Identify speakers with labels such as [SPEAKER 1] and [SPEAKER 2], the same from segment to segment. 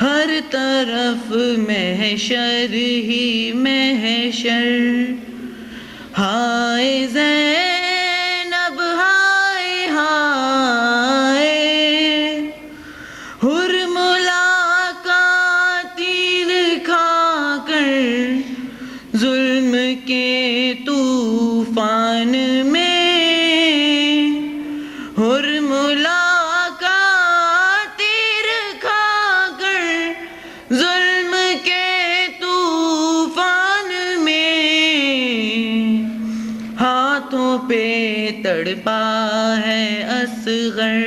[SPEAKER 1] ہر طرف محشر ہی محشر، ہائے زینب ہائے ہائے، حرملا کا تیر کھا کر ظلم کے طوفان میں، حرملا کا تیر کھا کر ظلم کے طوفان میں، ہاتھوں پہ تڑپا ہے اصغر،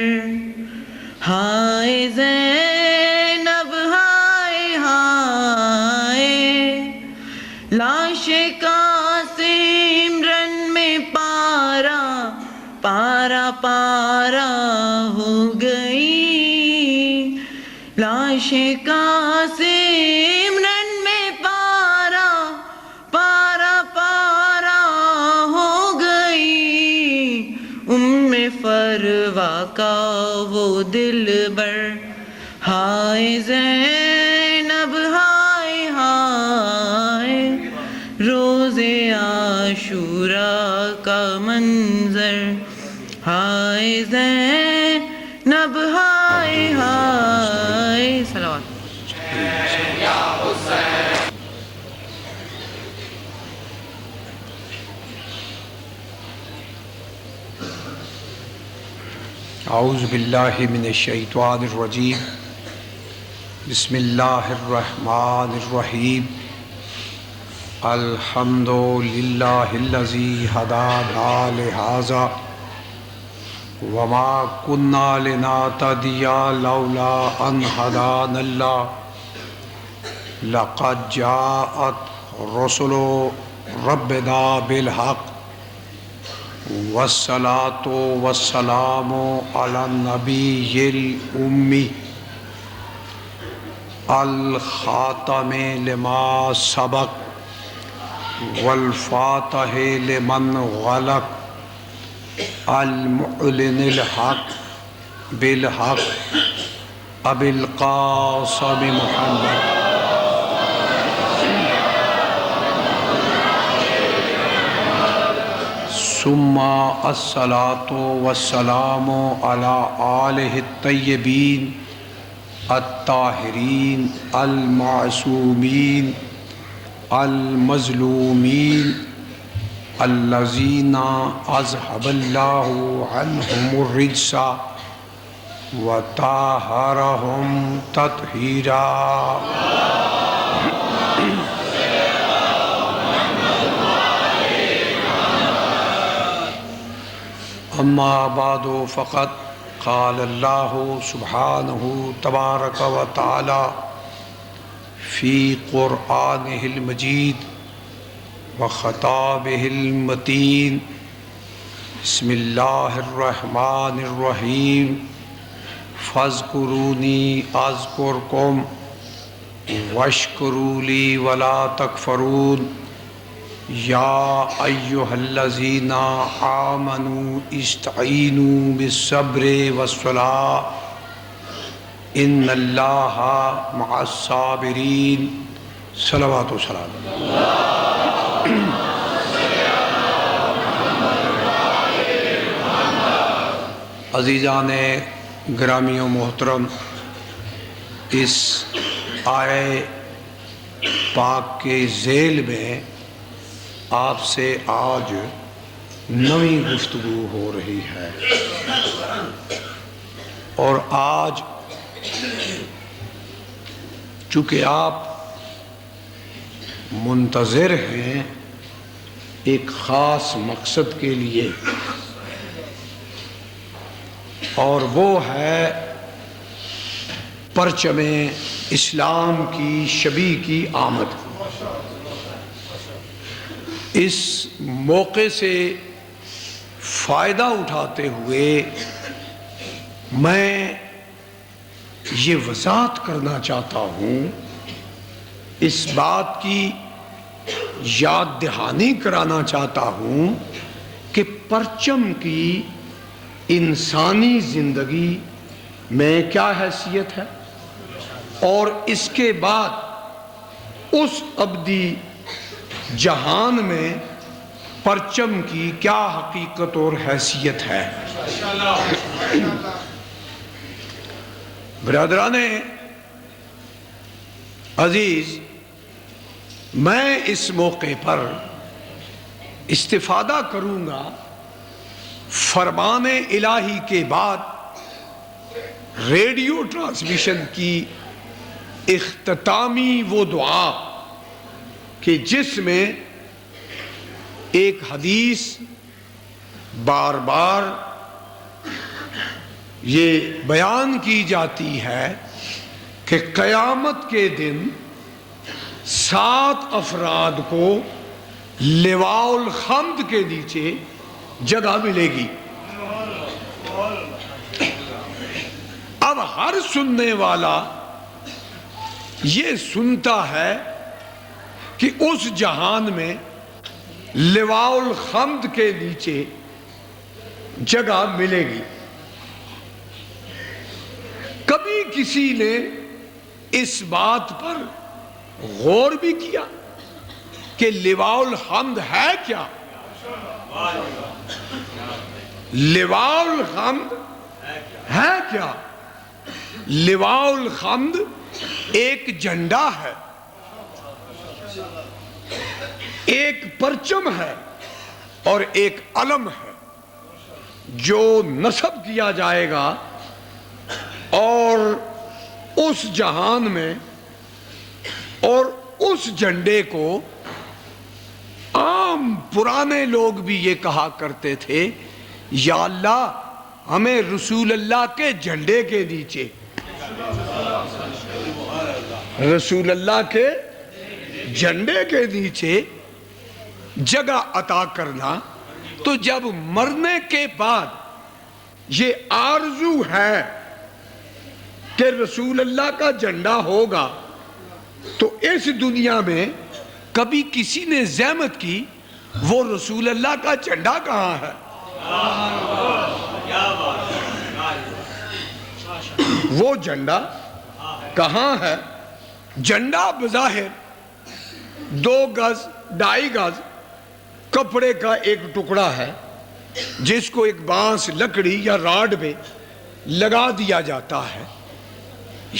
[SPEAKER 1] ہائے زینب ہائے ہائے، لاش قاسم رن میں پارا پارا پارا ہو گئی، لاش قاسم رن میں پارا پارا پارا ہو گئی، فروا کا وہ دلبر، ہائے زینب ہائے ہائے، روز عاشوراء کا منظر، ہائے زینب ہائے ہائے، صلوات۔
[SPEAKER 2] اعوذ باللہ من الشیطان الرجیم، بسم اللہ الرحمن الرحیم، الحمد للہ الذی ہدانا لہذا وما كنا لنهتدی لولا ان ہدانا اللہ، لقد جاءت رسل ربنا بالحق والصلاة والسلام على النبي الأمي الخاتم لما سبق والفاتح لمن غلق، المعلن الحق بالحق أبي القاسم محمد ثم الصلاة والسلام على آلہ الطیبین الطاہرین المعصومین المظلومین الذین اذهب اللہ عنہم الرجس وطہرہم تطہیرا۔ اما بعد فقد قال اللہ سبحانہ تبارک و تعالی فی قرآنہ المجید و خطابہ المتین، بسم اللہ الرحمن الرحیم، فاذکرونی اذکرکم واشکروا لی ولا تکفرون، یا ایہا الذین آمنوا استعینوا بالصبر والصلاۃ ان اللہ مع الصابرین، صلوات و سلام۔ عزیزان گرامی و محترم، اس آیے پاک کے ذیل میں آپ سے آج نئی گفتگو ہو رہی ہے، اور آج چونکہ آپ منتظر ہیں ایک خاص مقصد کے لیے، اور وہ ہے پرچم اسلام کی شبیہ کی آمد، اس موقع سے فائدہ اٹھاتے ہوئے میں یہ وضاحت کرنا چاہتا ہوں، اس بات کی یاد دہانی کرانا چاہتا ہوں کہ پرچم کی انسانی زندگی میں کیا حیثیت ہے اور اس کے بعد اس ابدی جہان میں پرچم کی کیا حقیقت اور حیثیت ہے۔ برادران عزیز، میں اس موقع پر استفادہ کروں گا فرمان الہی کے بعد ریڈیو ٹرانسمیشن کی اختتامی وہ دعا کہ جس میں ایک حدیث بار بار یہ بیان کی جاتی ہے کہ قیامت کے دن 7 افراد کو لواء الحمد کے نیچے جگہ ملے گی۔ اب ہر سننے والا یہ سنتا ہے کہ اس جہان میں لواء الحمد کے نیچے جگہ ملے گی۔ کبھی کسی نے اس بات پر غور بھی کیا کہ لواء الحمد ہے کیا؟ لواء الحمد ہے کیا؟ لواء الحمد ایک جھنڈا ہے، ایک پرچم ہے اور ایک علم ہے جو نصب کیا جائے گا، اور اس جہان میں اور اس جھنڈے کو عام پرانے لوگ بھی یہ کہا کرتے تھے، یا اللہ ہمیں رسول اللہ کے جھنڈے کے نیچے، رسول اللہ کے جھنڈے کے نیچے جگہ عطا کرنا۔ تو جب مرنے کے بعد یہ آرزو ہے کہ رسول اللہ کا جھنڈا ہوگا، تو اس دنیا میں کبھی کسی نے زحمت کی وہ رسول اللہ کا جھنڈا کہاں ہے؟ وہ جھنڈا کہاں ہے؟ جھنڈا بظاہر 2 گز 2.5 گز کپڑے کا ایک ٹکڑا ہے جس کو ایک بانس لکڑی یا راڈ میں لگا دیا جاتا ہے۔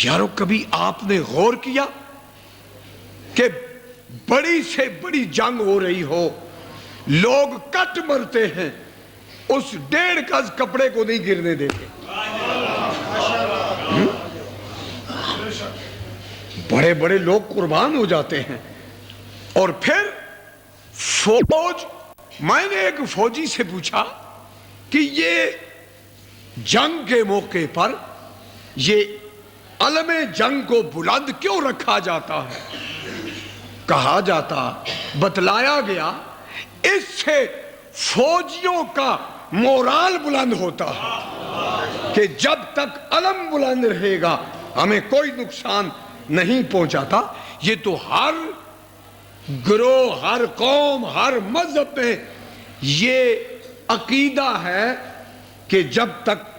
[SPEAKER 2] یارو کبھی آپ نے غور کیا کہ بڑی سے بڑی جنگ ہو رہی ہو، لوگ کٹ مرتے ہیں، اس 1.5 گز کپڑے کو نہیں گرنے دیتے؟ بڑے بڑے لوگ قربان ہو جاتے ہیں۔ اور پھر فوج، میں نے ایک فوجی سے پوچھا کہ یہ جنگ کے موقع پر یہ علم جنگ کو بلند کیوں رکھا جاتا ہے؟ کہا جاتا، بتلایا گیا، اس سے فوجیوں کا مورال بلند ہوتا ہے کہ جب تک علم بلند رہے گا ہمیں کوئی نقصان نہیں پہنچاتا۔ یہ تو ہر گروہ، ہر قوم، ہر مذہب میں یہ عقیدہ ہے کہ جب تک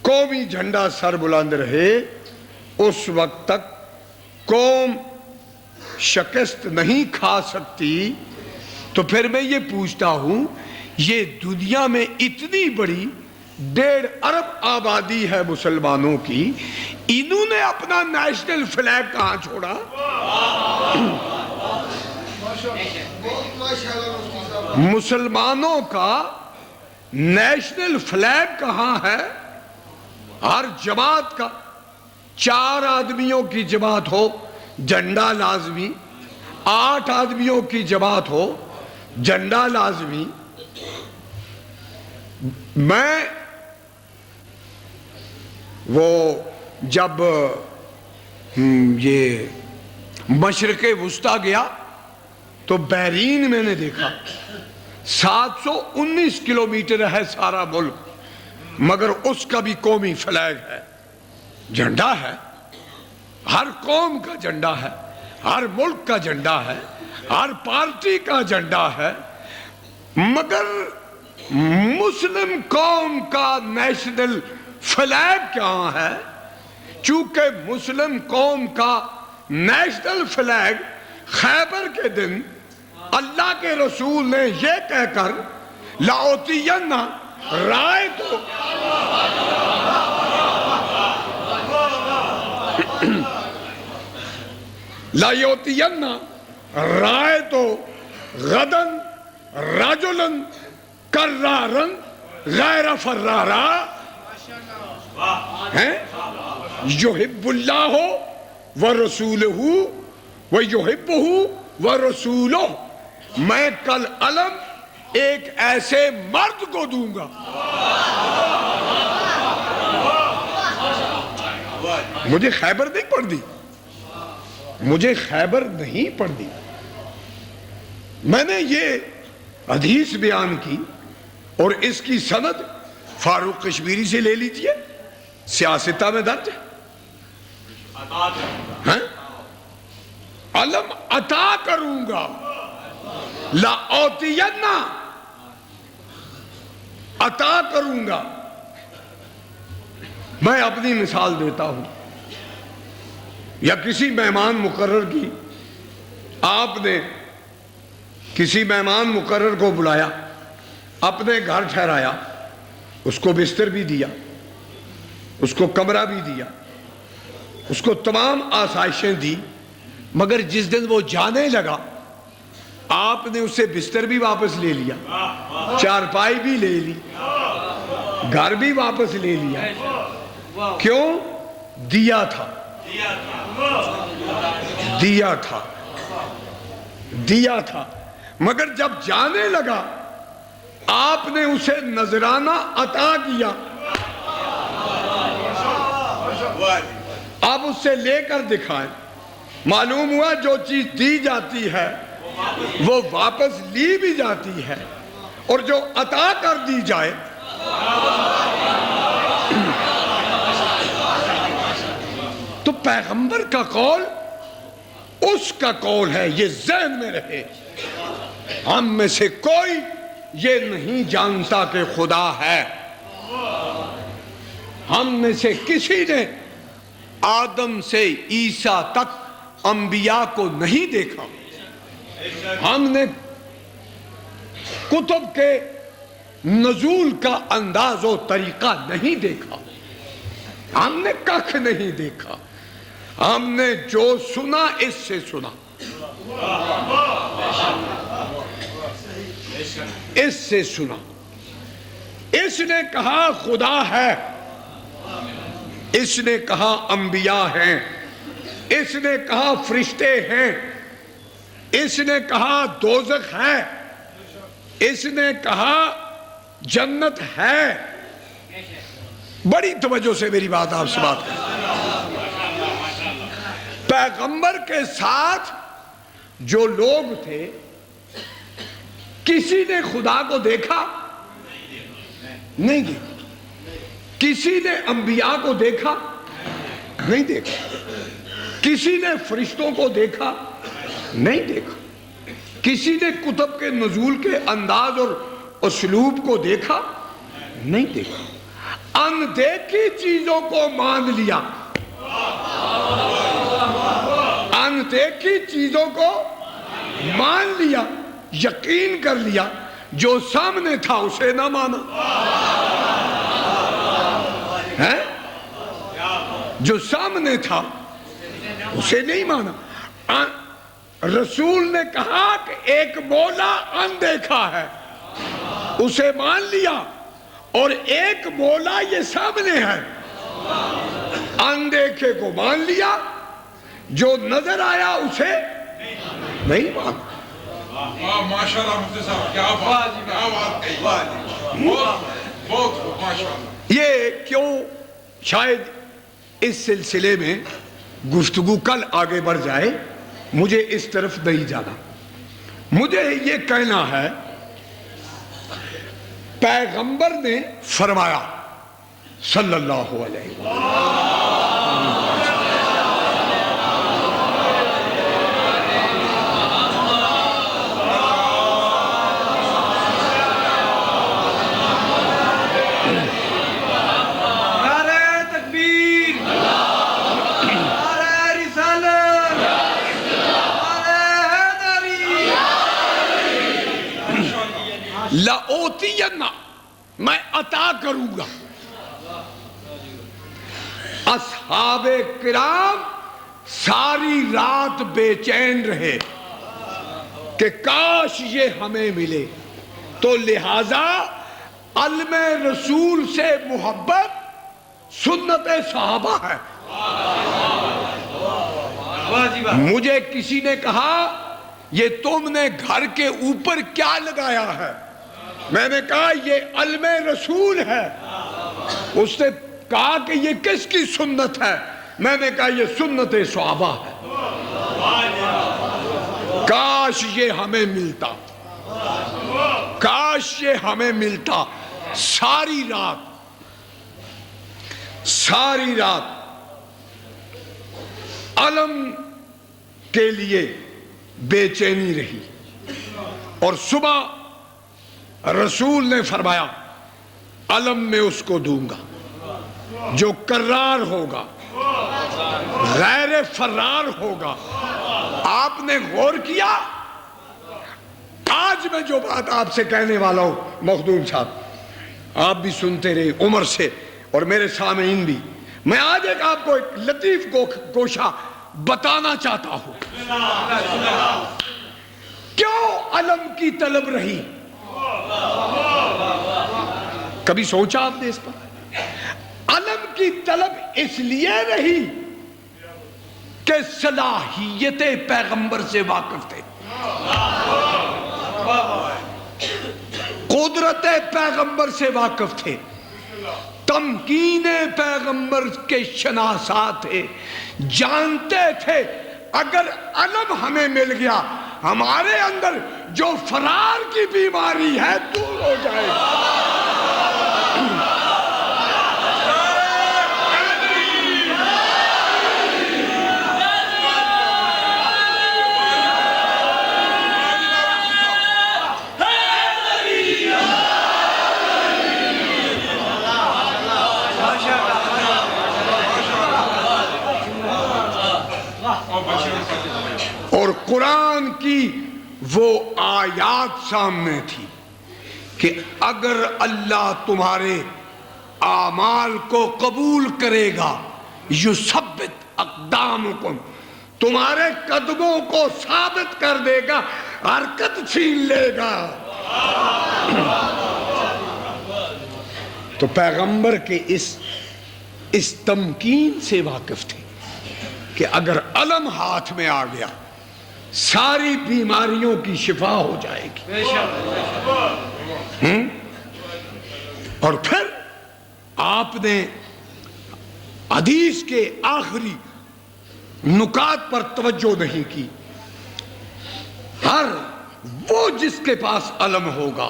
[SPEAKER 2] قومی جھنڈا سر بلند رہے اس وقت تک قوم شکست نہیں کھا سکتی۔ تو پھر میں یہ پوچھتا ہوں، یہ دنیا میں اتنی بڑی 1.5 ارب آبادی ہے مسلمانوں کی، انہوں نے اپنا نیشنل فلیگ کہاں چھوڑا؟ مسلمانوں کا نیشنل فلیگ کہاں ہے؟ ہر جماعت کا 4 آدمیوں کی جماعت ہو جھنڈا لازمی، 8 آدمیوں کی جماعت ہو جھنڈا لازمی۔ میں وہ جب یہ مشرق وسطی گیا تو بحرین میں نے دیکھا 719 کلومیٹر ہے سارا ملک، مگر اس کا بھی قومی فلیگ ہے، جھنڈا ہے، ہر قوم کا جھنڈا ہے، ہر ملک کا جھنڈا ہے، ہر پارٹی کا جھنڈا ہے، مگر مسلم قوم کا نیشنل فلیگ کہاں ہے؟ چونکہ مسلم قوم کا نیشنل فلیگ خیبر کے دن اللہ کے رسول نے یہ کہہ کر لَأُوتِيَنَّ رائے تو لَيُؤْتِيَنَّ رائے تو غدن رجلن کرارن غیر فرارا یحب اللہ ورسولہ ویحبہ ورسولہ، میں کل علم ایک ایسے مرد کو دوں گا. مجھے خیبر نہیں پڑھ دی، مجھے خیبر نہیں پڑھ دی. میں نے یہ حدیث بیان کی اور اس کی سند فاروق کشمیری سے لے لیجئے، سیاستہ میں درج ہے. علم عطا کروں گا، لَأُوتِيَنَّ عطا کروں گا. میں اپنی مثال دیتا ہوں، یا کسی مہمان مقرر کی، آپ نے کسی مہمان مقرر کو بلایا، اپنے گھر ٹھہرایا، اس کو بستر بھی دیا، اس کو کمرہ بھی دیا، اس کو تمام آسائشیں دی، مگر جس دن وہ جانے لگا آپ نے اسے بستر بھی واپس لے لیا، چارپائی بھی لے لی، گھر بھی واپس لے لیا. کیوں؟ دیا تھا، دیا تھا، دیا تھا. مگر جب جانے لگا آپ نے اسے نذرانہ عطا کیا. آپ اس سے لے کر دکھائیں. معلوم ہوا جو چیز دی جاتی ہے وہ واپس لی بھی جاتی ہے، اور جو عطا کر دی جائے تو پیغمبر کا قول اس کا قول ہے. یہ ذہن میں رہے، ہم میں سے کوئی یہ نہیں جانتا کہ خدا ہے. ہم میں سے کسی نے آدم سے عیسیٰ تک انبیاء کو نہیں دیکھا. ہم نے کتب کے نزول کا انداز و طریقہ نہیں دیکھا. ہم نے کخ نہیں دیکھا. ہم نے جو سنا اس سے سنا، اس سے سنا. اس نے کہا خدا ہے، اس نے کہا انبیاء ہیں، اس نے کہا فرشتے ہیں، اس نے کہا دوزخ ہے، اس نے کہا جنت ہے. بڑی توجہ سے میری بات آپ سے بات کریں. پیغمبر کے ساتھ جو لوگ تھے کسی نے خدا کو دیکھا نہیں دیکھا. کسی نے انبیاء کو دیکھا نہیں دیکھا. کسی نے فرشتوں کو دیکھا نہیں دیکھا. کسی نے کتب کے نزول کے انداز اور اسلوب کو دیکھا نہیں دیکھا. اندیکھی چیزوں کو مان لیا، اندیکھی چیزوں کو مان لیا، یقین کر لیا. جو سامنے تھا اسے نہ مانا ہے، جو سامنے تھا اسے نہیں مانا. رسول نے کہا کہ ایک مولا اندیکھا ہے، اسے مان لیا، اور ایک مولا یہ سامنے ہے، اندیکھے کو مان لیا، جو نظر آیا اسے نہیں مانا.
[SPEAKER 3] ماشاءاللہ مفتی صاحب، کیا بات کہی، بہت ماشاءاللہ.
[SPEAKER 2] یہ کیوں؟ شاید اس سلسلے میں گفتگو کل آگے بڑھ جائے، مجھے اس طرف نہیں جانا. مجھے یہ کہنا ہے پیغمبر نے فرمایا صلی اللہ علیہ وسلم،
[SPEAKER 3] نعرہ تکبیر،
[SPEAKER 2] لَأُوتِيَنَّ میں عطا کروں گا. اصحاب کرام ساری رات بے چین رہے کہ کاش یہ ہمیں ملے. تو لہذا علم رسول سے محبت سنت صحابہ ہے. مجھے کسی نے کہا یہ تم نے گھر کے اوپر کیا لگایا ہے؟ میں نے کہا یہ علم رسول ہے. اس نے کہا کہ یہ کس کی سنت ہے؟ میں نے کہا یہ سنت صحابہ ہے. کاش یہ ہمیں ملتا، کاش یہ ہمیں ملتا. ساری رات علم کے لیے بے چینی رہی، اور صبح رسول نے فرمایا علم میں اس کو دوں گا جو کرار ہوگا، غیر فرار ہوگا. آپ نے غور کیا؟ آج میں جو بات آپ سے کہنے والا ہوں مخدوم صاحب، آپ بھی سنتے رہے عمر سے اور میرے سامعین بھی. میں آج آپ کو ایک لطیف گوشہ بتانا چاہتا ہوں. کیوں علم کی طلب رہی؟ کبھی سوچا آپ نے اس پر؟ علم کی طلب اس لیے رہی کہ صلاحیت پیغمبر سے واقف تھے، قدرت پیغمبر سے واقف تھے، تمکین پیغمبر کے شناسا تھے. جانتے تھے اگر علم ہمیں مل گیا ہمارے اندر جو فرار کی بیماری ہے دور ہو جائے گی. اور قرآن کی وہ آیات سامنے تھی کہ اگر اللہ تمہارے اعمال کو قبول کرے گا یثبت اقدامکم، تمہارے قدموں کو ثابت کر دے گا، حرکت چھین لے گا. تو پیغمبر کے اس تمکین سے واقف تھے کہ اگر علم ہاتھ میں آ گیا ساری بیماریوں کی شفا ہو جائے گی. اور پھر آپ نے حدیث کے آخری نکات پر توجہ نہیں کی. ہر وہ جس کے پاس علم ہوگا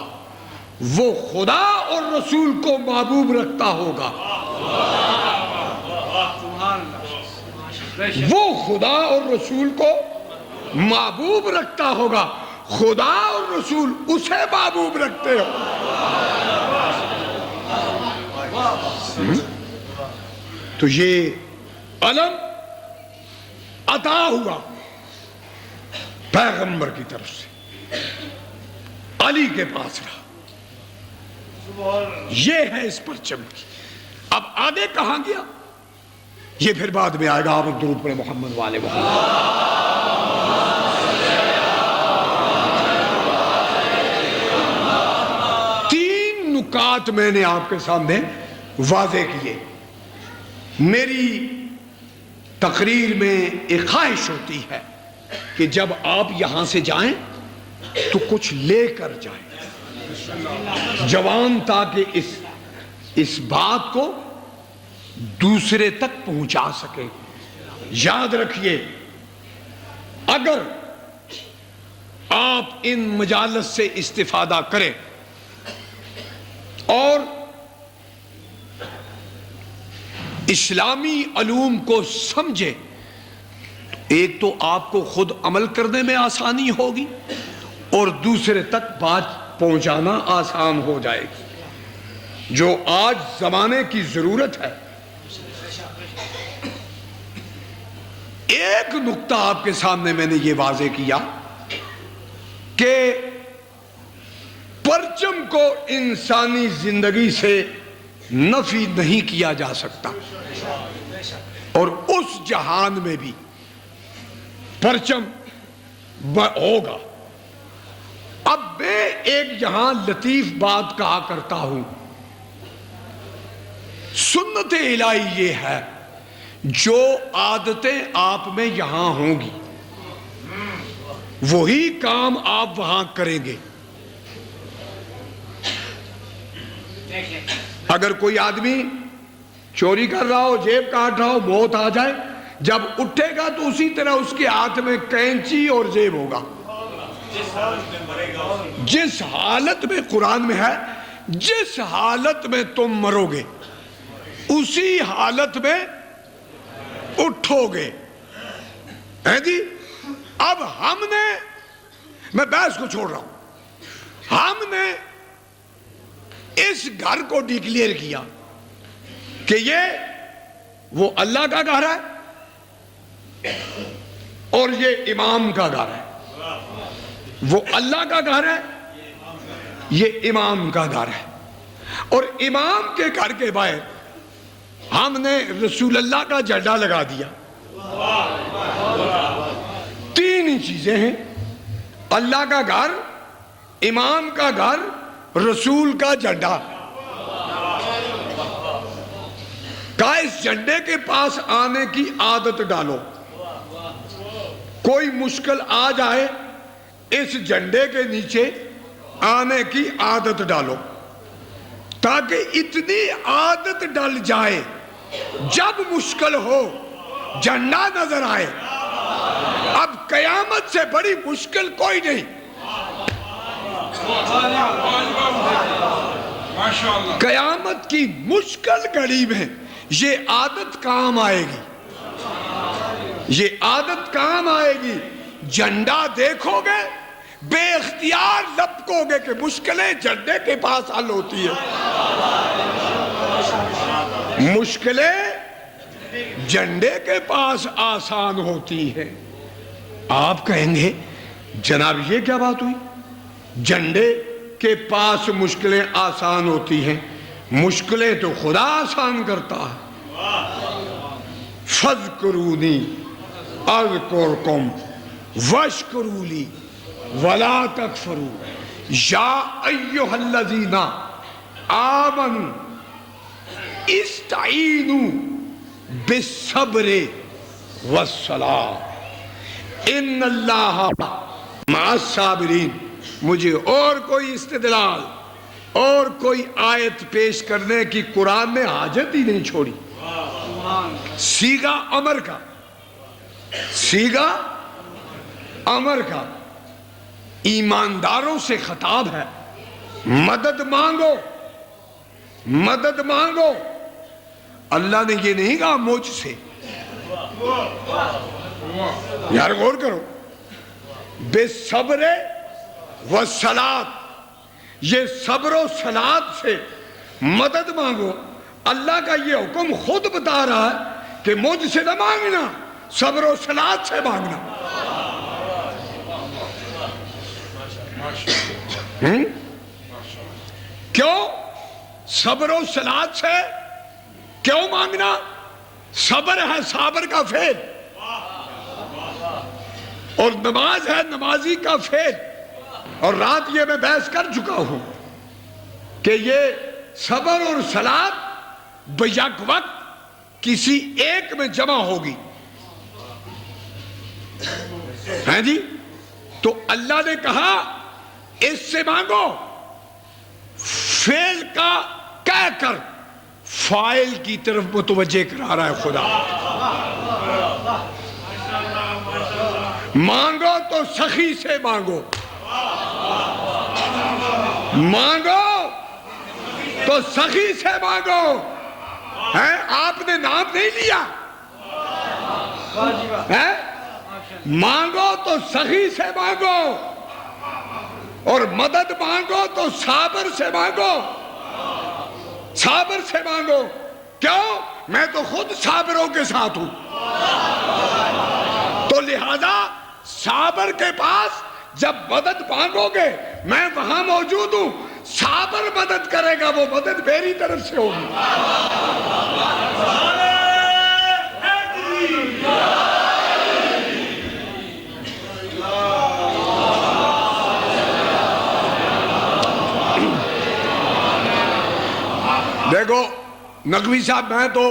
[SPEAKER 2] وہ خدا اور رسول کو محبوب رکھتا ہوگا. وہ خدا اور رسول کو محبوب رکھتا ہوگا، خدا اور رسول اسے محبوب رکھتے ہو. تو یہ علم عطا ہوا پیغمبر کی طرف سے، علی کے پاس رہا. یہ ہے اس پرچم کی. اب آگے کہاں گیا یہ پھر بعد میں آئے گا. آپ درود پڑھیں محمد والے محمد. تین نکات میں نے آپ کے سامنے واضح کیے. میری تقریر میں ایک خواہش ہوتی ہے کہ جب آپ یہاں سے جائیں تو کچھ لے کر جائیں. جوان تاکہ اس بات کو دوسرے تک پہنچا سکے. یاد رکھیے اگر آپ ان مجالس سے استفادہ کریں اور اسلامی علوم کو سمجھیں تو ایک تو آپ کو خود عمل کرنے میں آسانی ہوگی اور دوسرے تک بات پہنچانا آسان ہو جائے گی، جو آج زمانے کی ضرورت ہے. ایک نقطہ آپ کے سامنے میں نے یہ واضح کیا کہ پرچم کو انسانی زندگی سے نفی نہیں کیا جا سکتا، اور اس جہان میں بھی پرچم ہوگا۔ اب میں ایک یہاں لطیف بات کہا کرتا ہوں، سنت الہی یہ ہے جو عادتیں آپ میں یہاں ہوں گی وہی کام آپ وہاں کریں گے۔ اگر کوئی آدمی چوری کر رہا ہو، جیب کاٹ رہا ہو، موت آ جائے، جب اٹھے گا تو اسی طرح اس کے ہاتھ میں کینچی اور جیب ہوگا۔ جس حالت میں قرآن میں ہے جس حالت میں تم مرو گے اسی حالت میں اٹھو گے، ہے جی۔ اب ہم نے، میں بحث کو چھوڑ رہا ہوں، ہم نے اس گھر کو ڈکلیئر کیا کہ یہ وہ اللہ کا گھر ہے اور یہ امام کا گھر ہے، وہ اللہ کا گھر ہے، یہ امام کا گھر ہے، اور امام کے گھر کے باہر ہم نے رسول اللہ کا جھنڈا لگا دیا۔ تین ہی چیزیں ہیں، اللہ کا گھر، امام کا گھر، رسول کا جھنڈا۔ کہا اس جھنڈے کے پاس آنے کی عادت ڈالو، کوئی مشکل آ جائے اس جھنڈے کے نیچے آنے کی عادت ڈالو، تاکہ اتنی عادت ڈل جائے جب مشکل ہو جھنڈا نظر آئے۔ اب قیامت سے بڑی مشکل کوئی نہیں، قیامت کی مشکل گھڑی میں یہ عادت کام آئے گی، یہ عادت کام آئے گی۔ جھنڈا دیکھو گے بے اختیار لپکو گے کہ مشکلیں جھنڈے کے پاس حل ہوتی ہے، مشکلیں جھنڈے کے پاس آسان ہوتی ہے۔ آپ کہیں گے جناب یہ کیا بات ہوئی، جھنڈے کے پاس مشکلیں آسان ہوتی ہیں؟ مشکلیں تو خدا آسان کرتا ہے۔ فَاذْكُرُونِي أَذْكُرْكُمْ وَاشْكُرُوا لِي وَلَا تَكْفُرُوا یا ایھا الذین آمنوا استعینوا بالصبر والصلاۃ ان اللہ مع الصابرین۔ مجھے اور کوئی استدلال اور کوئی آیت پیش کرنے کی قرآن نے حاجت ہی نہیں چھوڑی۔ سیغہ امر کا، سیغہ امر کا، ایمانداروں سے خطاب ہے، مدد مانگو، مدد مانگو۔ اللہ نے یہ نہیں کہا مجھ سے، یار غور کرو، بے صبر و صلاۃ، یہ صبر و صلاۃ سے مدد مانگو۔ اللہ کا یہ حکم خود بتا رہا ہے کہ مجھ سے نہ مانگنا، صبر و صلاۃ سے مانگنا۔ کیوں صبر و صلاۃ سے کیوں مانگنا؟ صبر ہے صابر کا فعل، اور نماز ہے نمازی کا فعل۔ اور رات یہ میں بحث کر چکا ہوں کہ یہ صبر اور صلاۃ بیک وقت کسی ایک میں جمع ہوگی، ہیں جی؟ تو اللہ نے کہا اس سے مانگو، فعل کا کہہ کر فاعل کی طرف متوجہ کرا رہا ہے خدا۔ مانگو تو سخی سے مانگو، مانگو تو سخی سے مانگو۔ ہے آپ نے نام نہیں لیا، ہے مانگو تو سخی سے مانگو، اور مدد مانگو تو صابر سے مانگو، صابر سے مانگو۔ کیوں؟ میں تو خود صابروں کے ساتھ ہوں، تو لہذا صابر کے پاس جب مدد مانگو گے میں وہاں موجود ہوں، صابر مدد کرے گا، وہ مدد میری طرف سے ہوگی۔ دیکھو نقوی صاحب، میں تو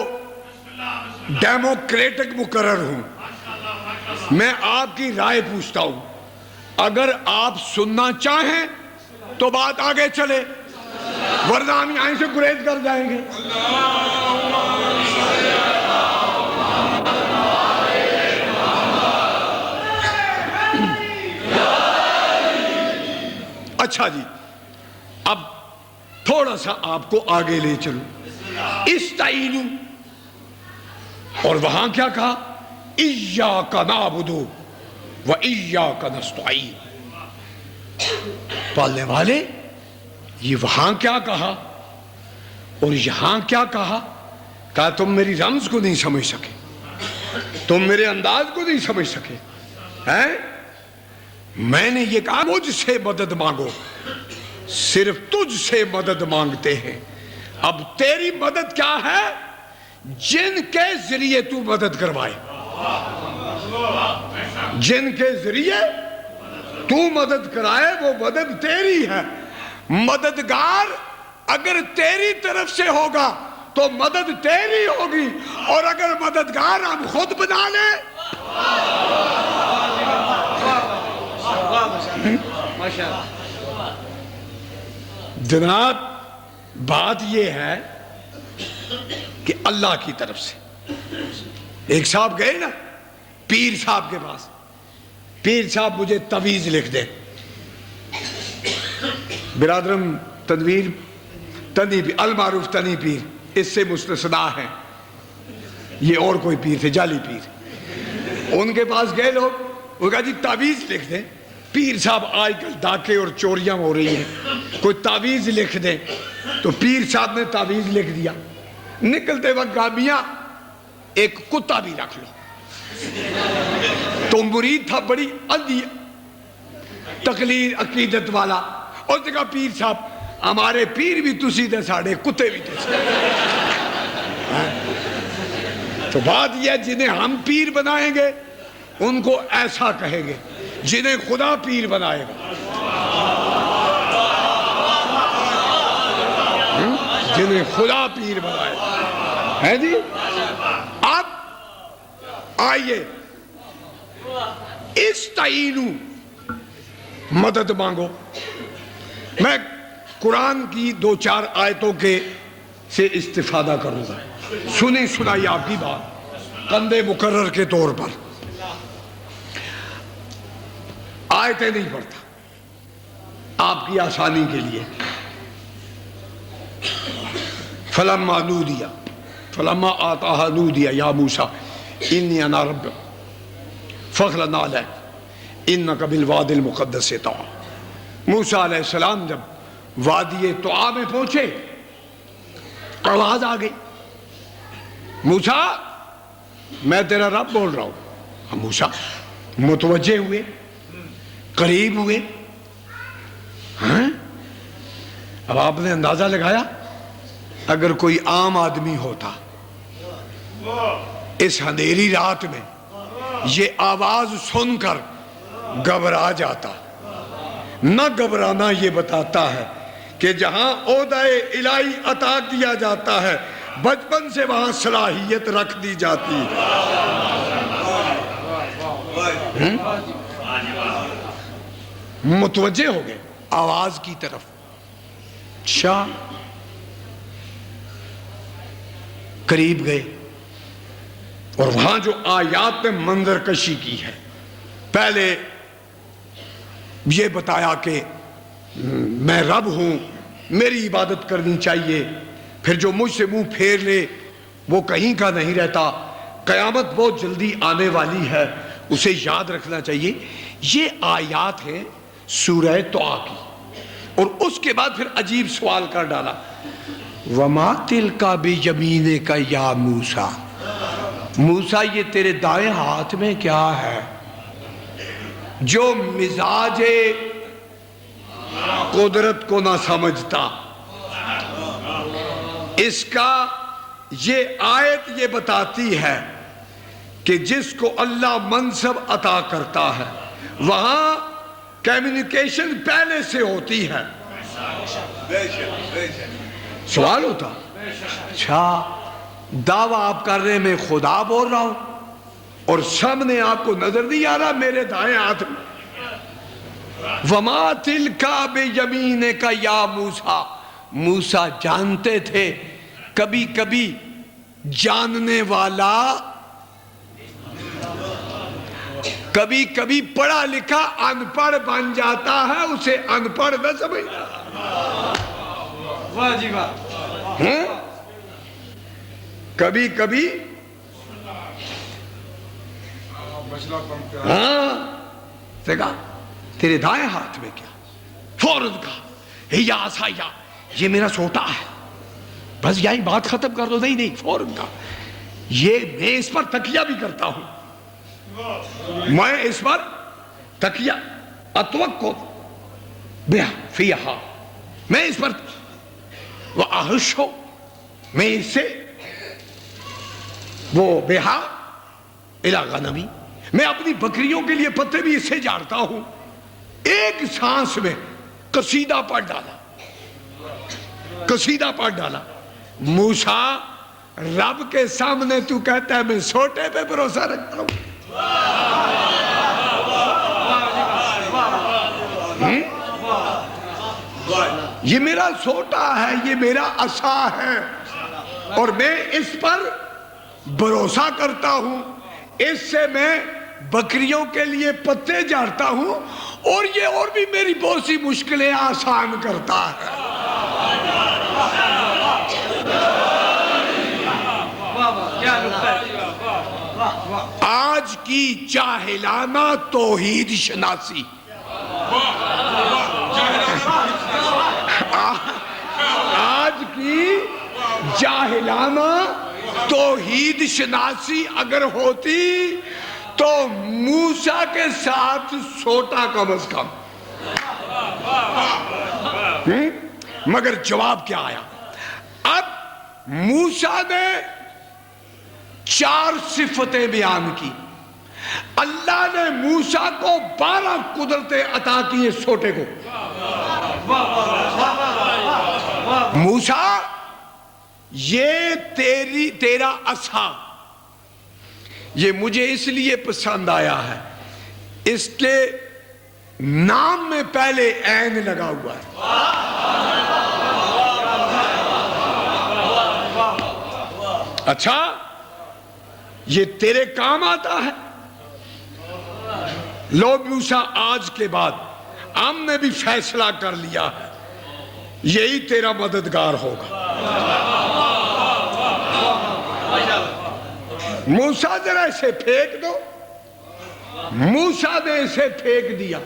[SPEAKER 2] ڈیموکریٹک مقرر ہوں، میں آپ کی رائے پوچھتا ہوں، اگر آپ سننا چاہیں تو بات آگے چلے، ورنہ ہم یہیں سے گریز کر جائیں گے۔ اچھا جی، اب تھوڑا سا آپ کو آگے لے چلو۔ استعینوا، اور وہاں کیا کہا؟ ایاک نعبد و ایاک نستعین۔ پالنے والے، یہ وہاں کیا کہا اور یہاں کیا کہا؟ کہا تم میری رمز کو نہیں سمجھ سکے، تم میرے انداز کو نہیں سمجھ سکے ہیں؟ میں نے یہ کہا مجھ سے مدد مانگو، صرف تجھ سے مدد مانگتے ہیں۔ اب تیری مدد کیا ہے؟ جن کے ذریعے تو مدد کروائے، جن کے ذریعے تو مدد کرائے وہ مدد تیری ہے۔ مددگار اگر تیری طرف سے ہوگا تو مدد تیری ہوگی، اور اگر مددگار ہم خود بنا لیں، جناب بات یہ ہے کہ اللہ کی طرف سے ایک صاحب گئے نا پیر صاحب کے پاس، پیر صاحب مجھے تعویذ لکھ دیں۔ برادرم تنویر تنی پیر، المعروف تنی پیر اس سے مستثنا ہے، یہ اور کوئی پیر تھے، جعلی پیر۔ ان کے پاس گئے لوگ، وہ کہا جی تعویذ لکھ دیں۔ پیر صاحب آج کل ڈاکے اور چوریاں ہو رہی ہیں، کوئی تعویذ لکھ دیں۔ تو پیر صاحب نے تعویذ لکھ دیا۔ نکلتے وقت کہا میاں ایک کتا بھی رکھ لو۔ تو مرید تھا بڑی اندھی تقلید عقیدت والا، اور نے کہا پیر صاحب ہمارے پیر بھی تسی دے ساڑے کتے بھی تسی۔ تو بات یہ ہے جنہیں ہم پیر بنائیں گے ان کو ایسا کہیں گے، جنہیں خدا پیر بنائے گا، جنہیں خدا پیر بنائے گا، ہے جی۔ اب آئیے، استعینوا، مدد مانگو۔ میں قرآن کی 2-4 آیتوں کے سے استفادہ کروں گا، سنی سنائی آپ کی بات کندھے مقرر کے طور پر، آیتیں نہیں پڑھتا آپ کی آسانی کے لیے۔ فلما نودی فلما آتاها نودی یا موسیٰ انی انا ربک فاخلع علیک انک بالوادی المقدس طویٰ۔ موسیٰ علیہ السلام جب وادی طویٰ میں پہنچے، آواز آ گئی، موسیٰ میں تیرا رب بول رہا ہوں۔ موسیٰ متوجہ ہوئے، قریب ہوئے۔ ہاں اب آپ نے اندازہ لگایا اگر کوئی عام آدمی ہوتا اس اندھیری رات میں یہ آواز سن کر گھبرا جاتا۔ نہ گھبرانا یہ بتاتا ہے کہ جہاں عہدہ الہی عطا کیا جاتا ہے بچپن سے وہاں صلاحیت رکھ دی جاتی۔ متوجہ ہو گئے آواز کی طرف۔ شاہ قریب گئے اور وہاں جو آیات میں منظر کشی کی ہے، پہلے یہ بتایا کہ میں رب ہوں، میری عبادت کرنی چاہیے، پھر جو مجھ سے منہ پھیر لے وہ کہیں کا نہیں رہتا، قیامت بہت جلدی آنے والی ہے، اسے یاد رکھنا چاہیے۔ یہ آیات ہیں سورہ طٰہٰ کی، اور اس کے بعد پھر عجیب سوال کر ڈالا، وَمَا تِلْكَ بِيَمِينِكَ يَا موسیٰ، موسیٰ یہ تیرے دائیں ہاتھ میں کیا ہے؟ جو مزاج قدرت کو نہ سمجھتا. اس کا یہ آیت یہ بتاتی ہے کہ جس کو اللہ منصب عطا کرتا ہے وہاں کمیونیکیشن پہلے سے ہوتی ہے. سوال ہوتا اچھا دعویٰ آپ کر رہے ہیں میں خدا بول رہا ہوں اور سامنے آپ کو نظر نہیں آ رہا میرے دائیں ہاتھ میں وَمَا تِلْكَ بِيَمِينِكَ يَا موسیٰ. موسیٰ جانتے تھے کبھی کبھی جاننے والا کبھی کبھی پڑھا لکھا ان پڑھ بن جاتا ہے اسے ان پڑھ نہ سمجھنا.
[SPEAKER 4] واہ جی واہ.
[SPEAKER 2] کبھی کبھی ہاں دیکھا تیرے دائیں ہاتھ میں کیا فوراً کہا یا عصایا یہ میرا سوٹا ہے بس یہی بات ختم کر دو. نہیں فوراً کہا یہ میں اس پر تکیہ بھی کرتا ہوں میں اس پر تکیہ اتوقع بہا فیہا میں اس پر وَأَحُشُّ میں اس سے وہ بہا الی غنمی میں اپنی بکریوں کے لیے پتے بھی اس سے جاڑتا ہوں. ایک سانس میں قصیدہ پڑھ ڈالا. موسیٰ رب کے سامنے تو کہتا ہے میں سوٹے پہ بھروسہ رکھتا ہوں. یہ میرا سوٹا ہے یہ میرا عصا ہے اور میں اس پر بھروسہ کرتا ہوں. اس سے میں بکریوں کے لیے پتے جاڑتا ہوں اور یہ اور بھی میری بہت سی مشکلیں آسان کرتا ہے. آج کی جاہلانہ توحید شناسی آج کی جاہلانہ توحید شناسی اگر ہوتی تو موسیٰ کے ساتھ سوٹا کم از کم. مگر جواب کیا آیا؟ اب موسیٰ نے 4 صفتیں بیان کی. اللہ نے موسیٰ کو 12 قدرتیں عطا کی اس سوٹے کو. موسیٰ یہ تیرا عصا یہ مجھے اس لیے پسند آیا ہے اس کے نام میں پہلے عین لگا ہوا ہے. اچھا یہ تیرے کام آتا ہے. لو موسیٰ آج کے بعد ہم نے بھی فیصلہ کر لیا ہے یہی تیرا مددگار ہوگا. موسیٰ ذرا اسے پھینک دو. موسیٰ نے اسے پھینک دیا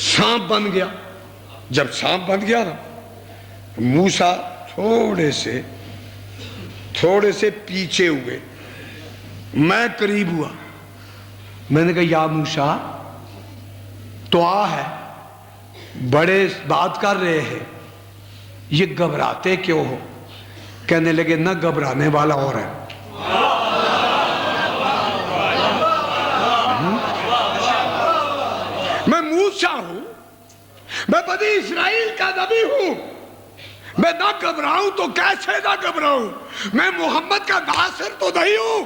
[SPEAKER 2] سانپ بن گیا. جب سانپ بن گیا نا موسیٰ تھوڑے سے پیچھے ہوئے. میں قریب ہوا میں نے کہا یا موسیٰ تو ہے بڑے بات کر رہے ہیں یہ گھبراتے کیوں ہو؟ کہنے لگے نہ گھبرانے والا اور ہے. میں موسیٰ ہوں میں بنی اسرائیل کا نبی ہوں میں نہ گھبراؤں تو کیسے نہ گھبراؤں. میں محمد کا ناصر تو نہیں ہوں.